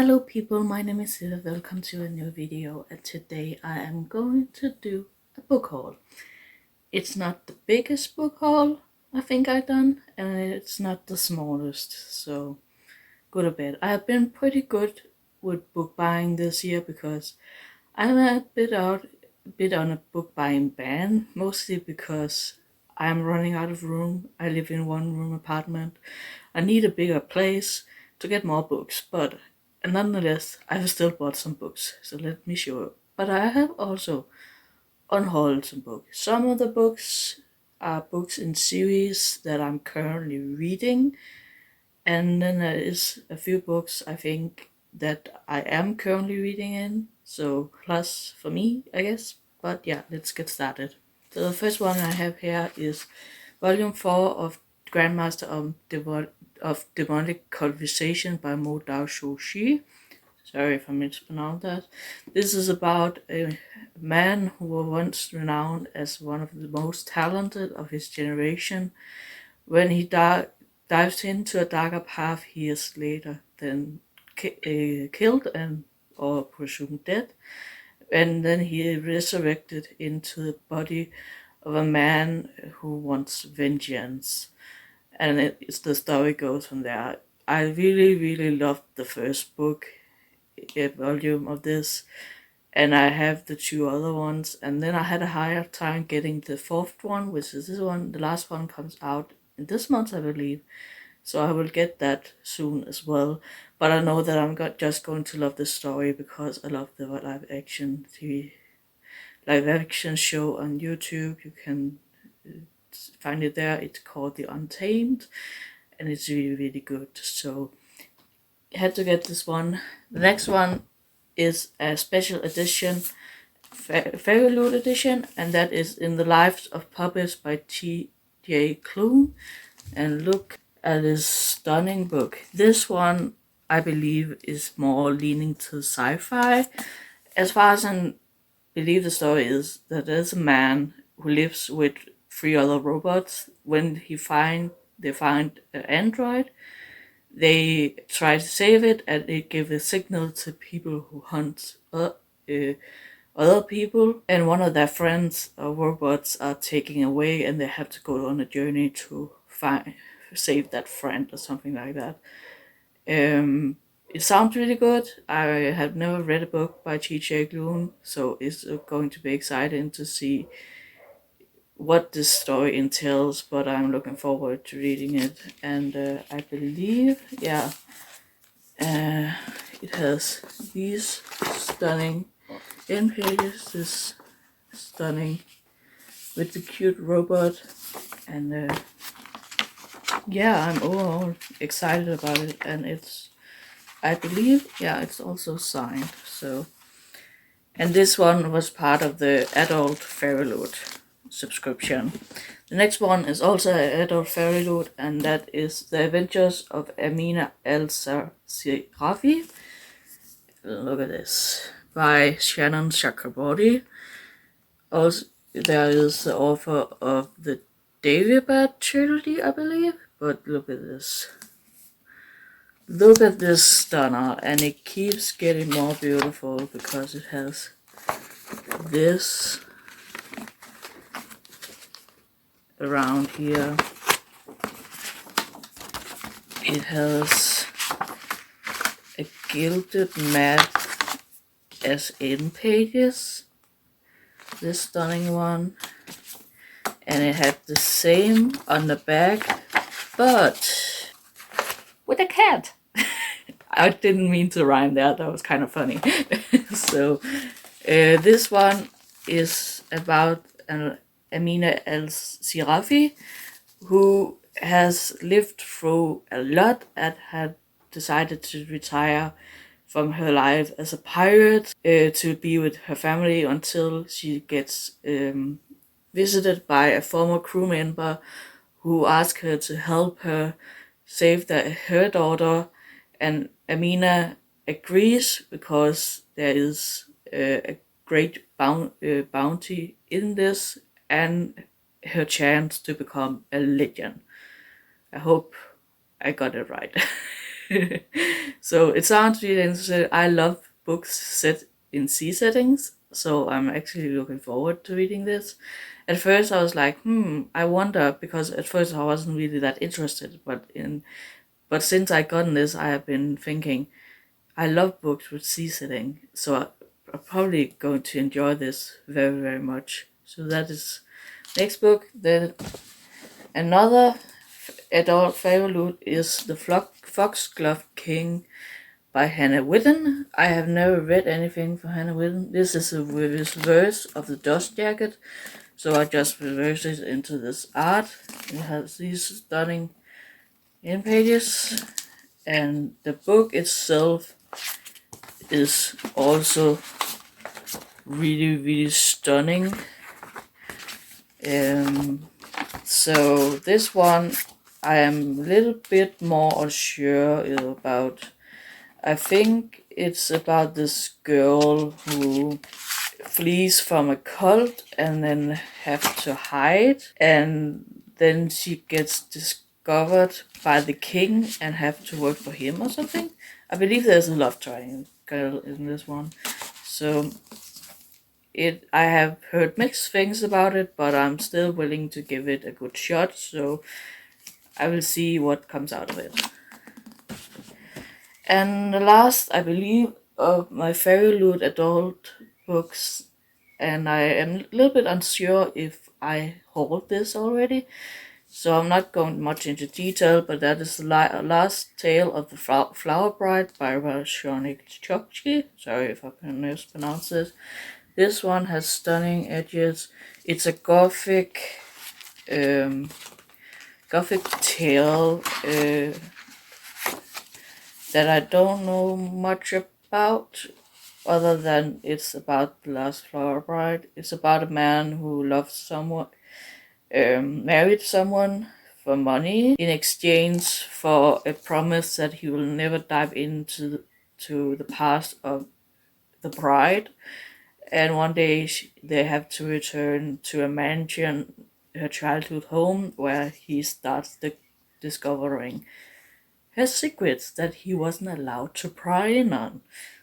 Hello people, my name is Ida. Welcome to a new video, and today I am going to do a book haul. It's not the biggest book haul I think I've done, and it's not the smallest, so good or bad. I have been pretty good with book buying this year because I'm a bit on a book buying ban, mostly because I'm running out of room. I live in one room apartment. I need a bigger place to get more books, but nonetheless, I've still bought some books, so let me show you. But I have also unhauled some books. Some of the books are books in series that I'm currently reading, and then there is a few books I think that I am currently reading in, so plus for me, I guess. But yeah, let's get started. So the first one I have here is Volume 4 of Grandmaster of Demonic Conversation by Mo Dao Shu Shi. Sorry if I mispronounced that. This is about a man who was once renowned as one of the most talented of his generation. When he dives into a darker path, he is later then killed and or presumed dead, and then he resurrected into the body of a man who wants vengeance, and it's the story goes from there. I really loved the first book, volume of this, and I have the two other ones, and then I had a higher time getting the fourth one, which is this one. The last one comes out in this month, I believe, so I will get that soon as well. But I know that I'm just going to love the story because I love the live action show on YouTube. You can find it there. It's called The Untamed, and it's really good. So I had to get this one. The next one is a special edition, Fairy edition, and that is in the Lives of Puppies by T.J. Klune. And look at this stunning book. This one, I believe, is more leaning to sci-fi. As far as I believe, the story is that there's a man who lives with three other robots. When they find an android, they try to save it, and they give a signal to people who hunt other people. And one of their friends or robots are taken away, and they have to go on a journey to save that friend or something like that. It sounds really good. I have never read a book by T.J. Klune, so it's going to be exciting to see what this story entails, but I'm looking forward to reading it. And I believe, it has these stunning end pages, this stunning with the cute robot, and I'm overall excited about it, and I believe, it's also signed. So, and this one was part of the adult Fairyloot subscription. The next one is also an adult Fairyloot, and that is The Adventures of Amina, Elsa, Sirafi. Look at this, by Shannon Chakraborty. Also, there is the author of the David trilogy, I believe. But look at this. Look at this stunner, and it keeps getting more beautiful because it has this around here. It has a gilded mat as end pages, this stunning one, and it had the same on the back, but with a cat. I didn't mean to rhyme that was kind of funny. So this one is about Amina El-Sirafi, who has lived through a lot and had decided to retire from her life as a pirate to be with her family until she gets visited by a former crew member who asks her to help her save her daughter, and Amina agrees because there is a great bounty in this and her chance to become a legend. I hope I got it right. So it sounds really interesting. I love books set in sea settings, so I'm actually looking forward to reading this. At first, I was like, I wonder, because at first I wasn't really that interested, but since I gotten this, I have been thinking, I love books with sea setting, so I'm probably going to enjoy this very, very much. So that is next book. Then another adult favorite is The Foxglove King by Hannah Whitten. I have never read anything for Hannah Whitten. This is a reverse of the Dust Jacket, so I just reversed it into this art. It has these stunning in pages, and the book itself is also really, really stunning. So this one I am a little bit more unsure about. I think it's about this girl who flees from a cult and then have to hide, and then she gets discovered by the king and have to work for him or something. I believe there's a love triangle in this one. So I have heard mixed things about it, but I'm still willing to give it a good shot, so I will see what comes out of it. And the last, I believe, of my favorite adult books, and I am a little bit unsure if I hold this already, so I'm not going much into detail, but that is the last tale of the Flower Bride by Rashonic Chokchi. Sorry if I mispronounce this. This one has stunning edges. It's a gothic tale that I don't know much about, other than it's about the last Flower Bride. It's about a man who loves someone, married someone for money in exchange for a promise that he will never dive into the past of the bride. And one day they have to return to a mansion, her childhood home, where he starts discovering her secrets that he wasn't allowed to pry in on.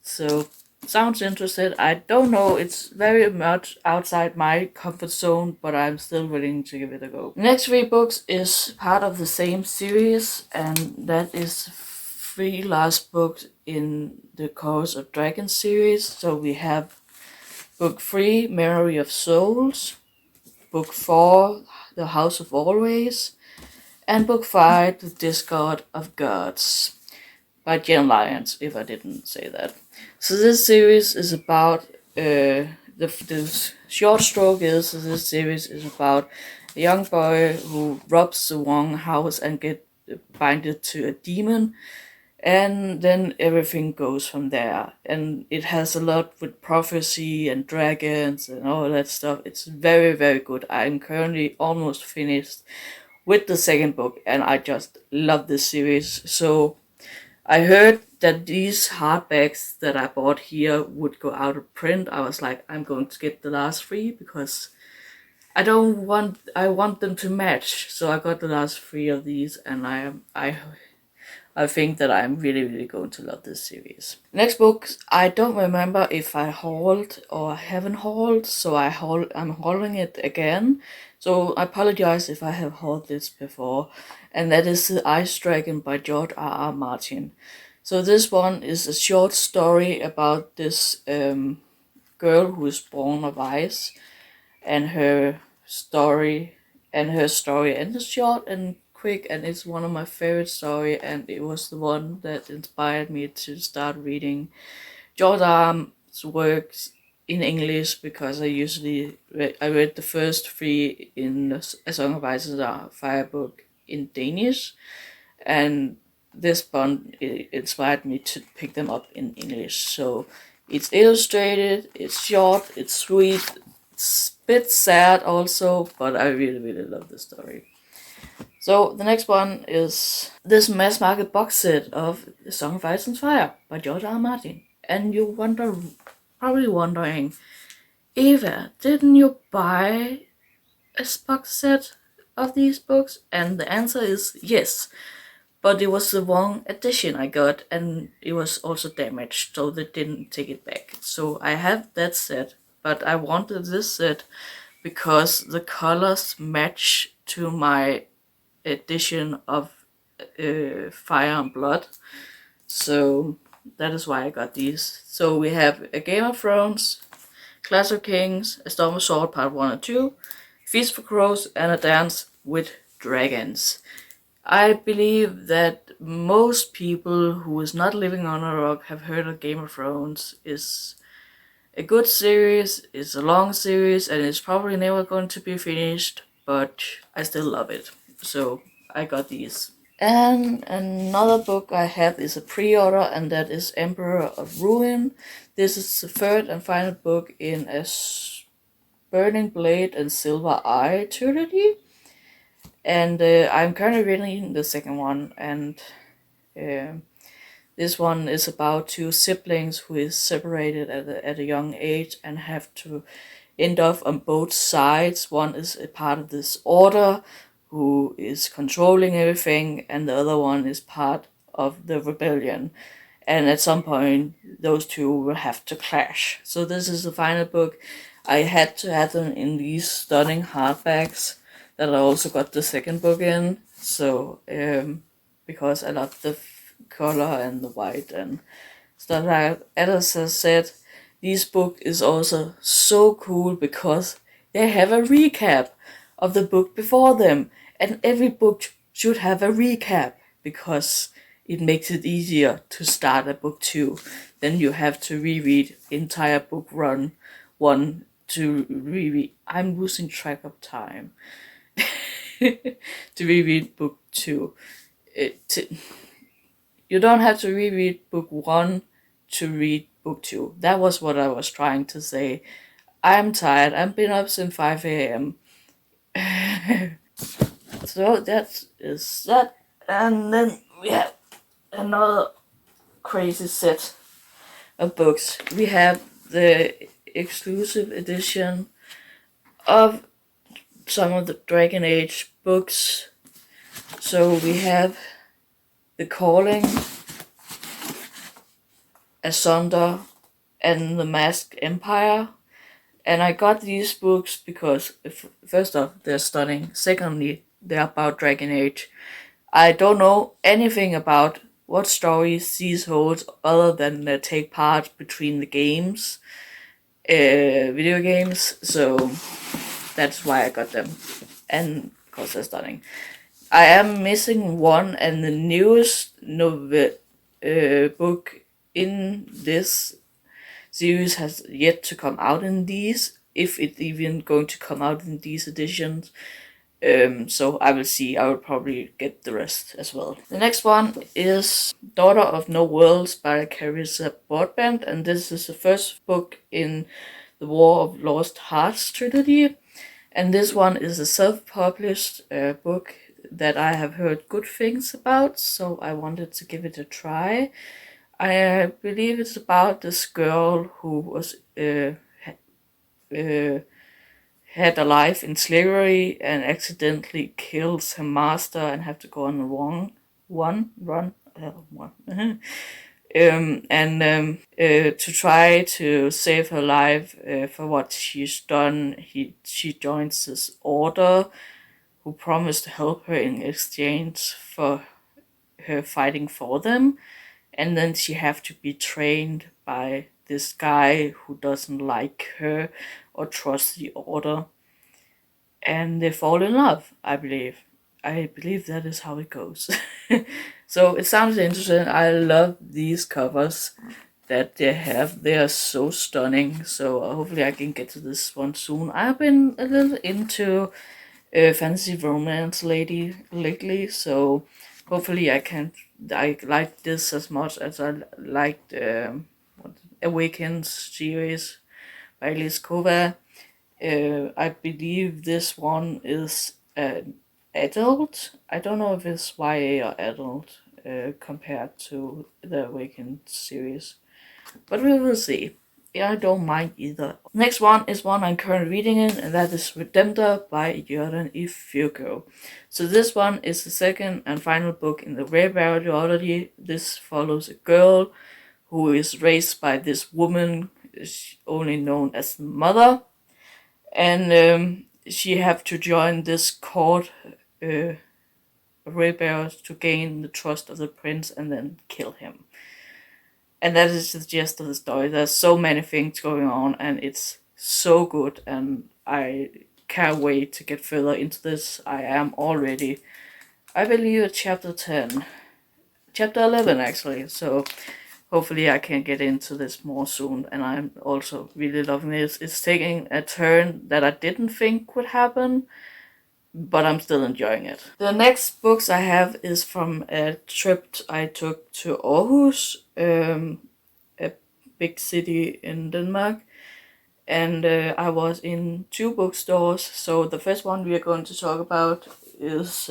So, sounds interesting. I don't know, it's very much outside my comfort zone, but I'm still willing to give it a go. The next 3 books is part of the same series, and that is 3 last books in the Chorus of Dragons series. So we have Book 3, Memory of Souls, Book 4, The House of Always, and Book 5, The Discord of Gods by Jen Lyons, if I didn't say that. So this series is about, the short stroke is, this series is about a young boy who robs the wrong house and get binded to a demon, and then everything goes from there. And it has a lot with prophecy and dragons and all that stuff. It's very, very good. I'm currently almost finished with the second book, and I just love this series. So I heard that these hardbacks that I bought here would go out of print. I was like, I'm going to get the last 3 because I want them to match. So I got the last 3 of these, and I think that I'm really, really going to love this series. Next book, I don't remember if I hauled or haven't hauled, so I'm hauling it again. So I apologize if I have hauled this before, and that is The Ice Dragon by George R.R. Martin. So this one is a short story about this girl who is born of ice, and her story ends short and quick, and it's one of my favorite story, and it was the one that inspired me to start reading George R.'s works in English, because I read the first 3 in A Song of Ice and Firebird in Danish, and this one inspired me to pick them up in English. So it's illustrated, it's short, it's sweet, it's a bit sad also, but I really, really love the story. So the next one is this mass market box set of A Song of Ice and Fire by George R. Martin. And you probably wondering, Eva, didn't you buy a box set of these books? And the answer is yes. but it was the wrong edition I got, and it was also damaged, so they didn't take it back. So I have that set, but I wanted this set because the colors match to my edition of Fire and Blood. So that is why I got these. So we have A Game of Thrones, Clash of Kings, A Storm of Sword Part 1 and 2, Feast for Crows, and A Dance with Dragons. I believe that most people who is not living on a rock have heard of Game of Thrones. Is a good series, it's a long series, and it's probably never going to be finished, but I still love it. So I got these. And another book I have is a pre-order, and that is Emperor of Ruin. This is the third and final book in a Burning Blade and Silver Eye trilogy. And I'm currently reading the second one, and this one is about two siblings who is separated at a young age and have to end up on both sides. One is a part of this order who is controlling everything, and the other one is part of the rebellion. And at some point, those two will have to clash. So this is the final book. I had to have them in these stunning hardbacks that I also got the second book in. So because I love the color and the white and stuff like that. Elsa said, this book is also so cool because they have a recap of the book before them, and every book should have a recap because it makes it easier to start a book 2. Then you have to reread entire book run 1 to reread. I'm losing track of time. To reread book 2. You don't have to reread book 1 to read book 2. That was what I was trying to say. I'm tired. I've been up since 5 a.m. So that is that. And then we have another crazy set of books. We have the exclusive edition of some of the Dragon Age books. So we have The Calling, Asunder, and The Masked Empire. And I got these books because, first off, they're stunning. Secondly, they're about Dragon Age. I don't know anything about what stories these hold other than they take part between the games, video games. So that's why I got them. And because they're stunning. I am missing one, and the newest book in this series has yet to come out in these, if it's even going to come out in these editions. So I will see. I will probably get the rest as well. The next one is Daughter of No Worlds by Carissa Broadbent, and this is the first book in the War of Lost Hearts trilogy. And this one is a self-published book that I have heard good things about, so I wanted to give it a try. I believe it's about this girl who was had a life in slavery and accidentally kills her master and have to go on a run. To try to save her life for what she's done, she joins this order who promised to help her in exchange for her fighting for them. And then she have to be trained by this guy who doesn't like her or trust the order. And they fall in love, I believe. I believe that is how it goes. So it sounds interesting. I love these covers that they have. They are so stunning. So hopefully I can get to this one soon. I've been a little into fantasy romance lately, so hopefully I like this as much as I liked Awakens series by Liz Kova. I believe this one is adult. I don't know if it's YA or adult compared to the Awakened series, but we will see. I don't mind either. Next one is one I'm currently reading in, and that is Redempted by Jordan E. Fugo. So this one is the second and final book in the Rare duology. This follows a girl who is raised by this woman, is only known as the mother, and she have to join this court rebels to gain the trust of the prince and then kill him. And that is the gist of the story. There's so many things going on, and it's so good, and I can't wait to get further into this. I am already, I believe, at chapter 10. Chapter 11, actually. So hopefully I can get into this more soon, and I'm also really loving this. It's taking a turn that I didn't think would happen, but I'm still enjoying it. The next books I have is from a trip I took to Aarhus, a big city in Denmark, and I was in 2 bookstores. So the first one we are going to talk about is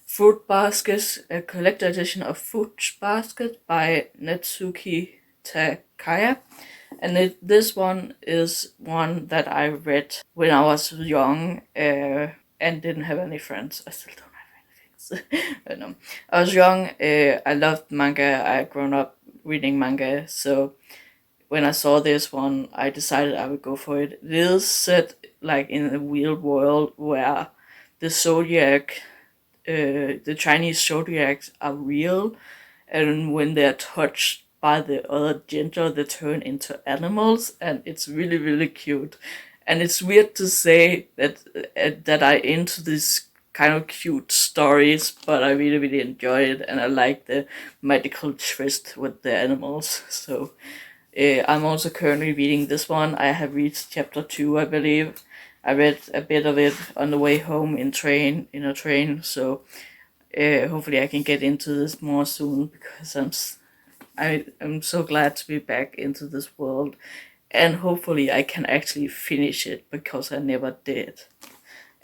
Fruit Baskets, a collector edition of Fruit Basket by Natsuki Takaya. And this one is one that I read when I was young and didn't have any friends. I still don't have any friends. But no. I was young, I loved manga, I had grown up reading manga, so when I saw this one, I decided I would go for it. It is set like in a real world where the zodiac, the Chinese zodiacs are real, and when they're touched by the other gender, they turn into animals, and it's really, really cute. And it's weird to say that I into this kind of cute stories, but I really, really enjoy it, and I like the magical twist with the animals. So I'm also currently reading this one. I have reached chapter 2, I believe. I read a bit of it on the way home in a train. So hopefully I can get into this more soon, because I'm so glad to be back into this world, and hopefully I can actually finish it, because I never did.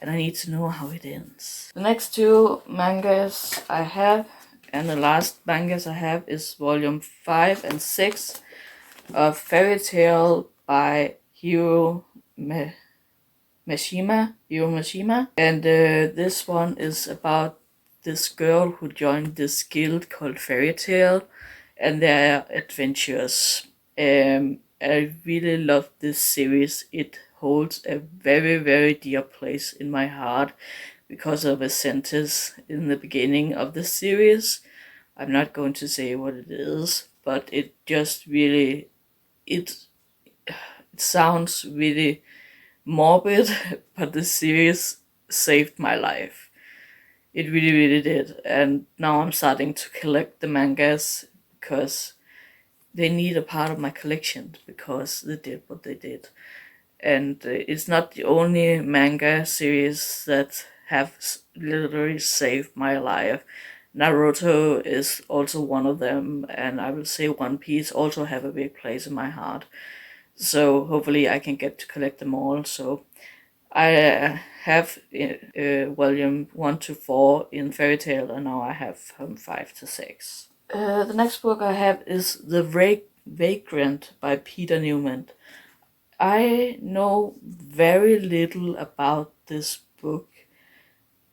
And I need to know how it ends. The next 2 mangas I have, and the last mangas I have, is volume 5 and 6 of Fairy Tale by Hiro Mashima. And this one is about this girl who joined this guild called Fairy Tale and their adventures. I really love this series. It holds a very, very dear place in my heart because of a sentence in the beginning of the series. I'm not going to say what it is, but it just really, it sounds really morbid, but the series saved my life. It really, really did. And now I'm starting to collect the mangas because they need a part of my collection, because they did what they did. And it's not the only manga series that have literally saved my life. Naruto is also one of them, and I will say One Piece also have a big place in my heart. So hopefully I can get to collect them all. So I have volume 1 to 4 in Fairy Tale, and now I have from 5 to 6. The next book I have is The Vagrant by Peter Newman. I know very little about this book,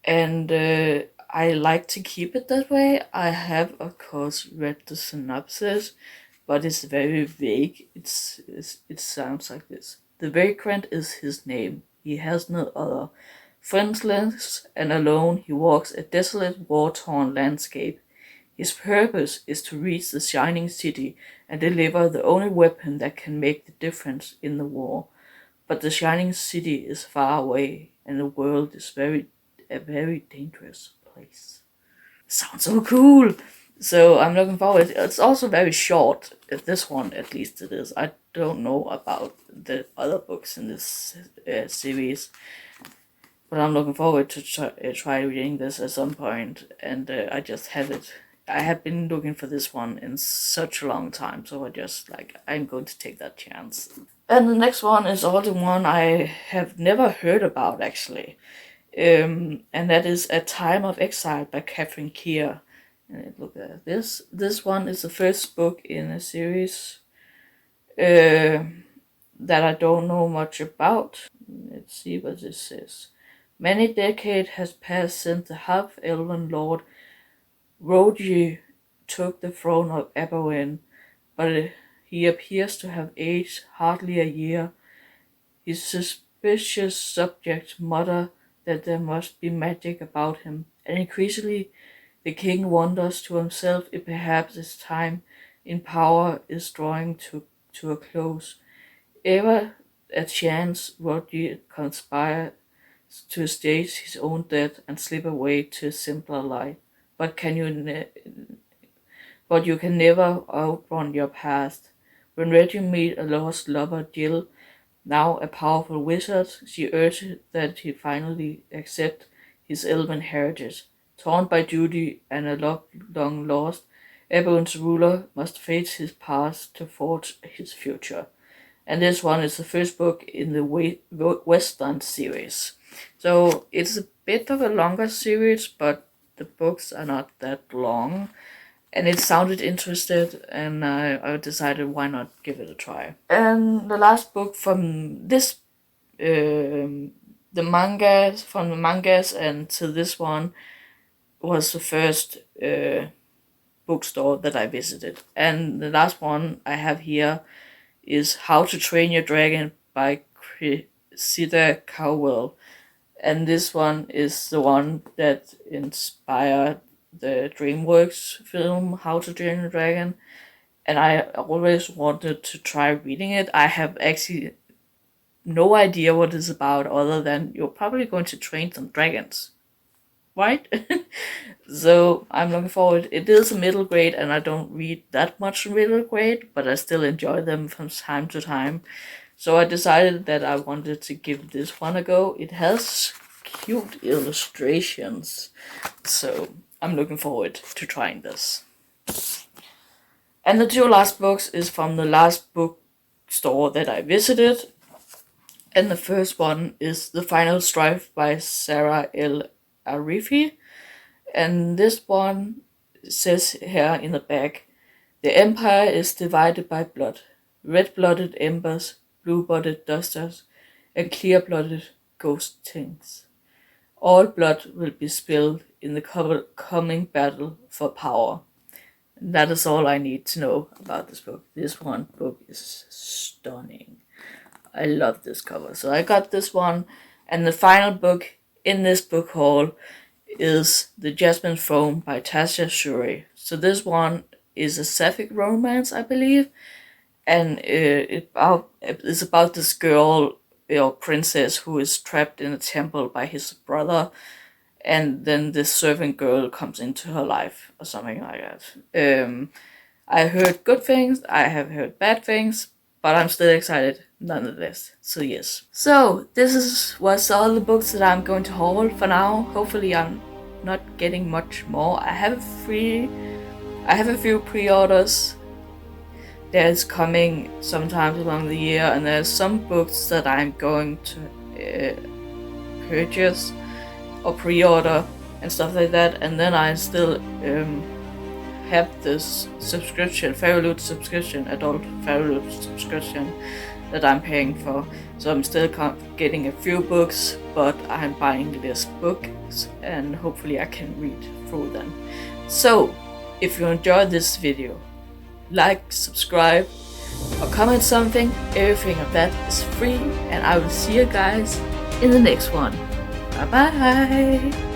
and I like to keep it that way. I have, of course, read the synopsis, but it's very vague. It sounds like this. The Vagrant is his name. He has no other. Friendless and alone, he walks a desolate, war-torn landscape. His purpose is to reach the Shining City and deliver the only weapon that can make the difference in the war. But the Shining City is far away, and the world is a very dangerous place. Sounds so cool! So I'm looking forward. It's also very short. This one, at least, it is. I don't know about the other books in this series, but I'm looking forward to try reading this at some point. And I just have it. I have been looking for this one in such a long time, so I'm going to take that chance. And the next one is also one I have never heard about, actually. And that is A Time of Exile by Catherine Keir. And look at this. This one is the first book in a series that I don't know much about. Let's see what this says. Many decades has passed since the half-elven lord Rogi took the throne of Aberwin, but he appears to have aged hardly a year. His suspicious subjects mutter that there must be magic about him, and increasingly the king wonders to himself if perhaps his time in power is drawing to a close. Ever a chance Rogi conspires to stage his own death and slip away to a simpler life. But you can never outrun your past. When Reggie meets a lost lover, Jill, now a powerful wizard, she urges that he finally accept his elven heritage. Torn by duty and a long lost, Eberron's ruler must face his past to forge his future. And this one is the first book in the Westland series. So it's a bit of a longer series, but the books are not that long. And it sounded interesting, and I decided why not give it a try. And the last book from this, the mangas and to this one was the first bookstore that I visited. And the last one I have here is How to Train Your Dragon by Cressida Cowell. And this one is the one that inspired the DreamWorks film How to Train Your Dragon. And I always wanted to try reading it. I have actually no idea what it's about other than you're probably going to train some dragons. Right? So I'm looking forward. It is a middle grade and I don't read that much middle grade, but I still enjoy them from time to time. So I decided that I wanted to give this one a go. It has cute illustrations. So I'm looking forward to trying this. And the two last books is from the last bookstore that I visited. And the first one is The Final Strife by Sarah L. Arifi. And this one says here in the back, the empire is divided by blood. Red-blooded embers, blue-blooded dusters, and clear-blooded ghost things. All blood will be spilled in the coming battle for power. And that is all I need to know about this book. This one book is stunning. I love this cover. So I got this one. And the final book in this book haul is The Jasmine Foam by Tasha Shuri. So this one is a sapphic romance, I believe. And it's about this girl or princess who is trapped in a temple by his brother. And then this servant girl comes into her life or something like that. I heard good things, I have heard bad things, but I'm still excited nonetheless. So yes. So this was all the books that I'm going to haul for now. Hopefully I'm not getting much more. I have a few pre-orders that's coming sometimes along the year, and there's some books that I'm going to purchase or pre-order and stuff like that, and then I still have this subscription, Firebird subscription, adult Firebird subscription that I'm paying for. So I'm still getting a few books, but I'm buying these books and hopefully I can read through them. So if you enjoyed this video, like, subscribe, or comment something. Everything of that is free, and I will see you guys in the next one. Bye bye.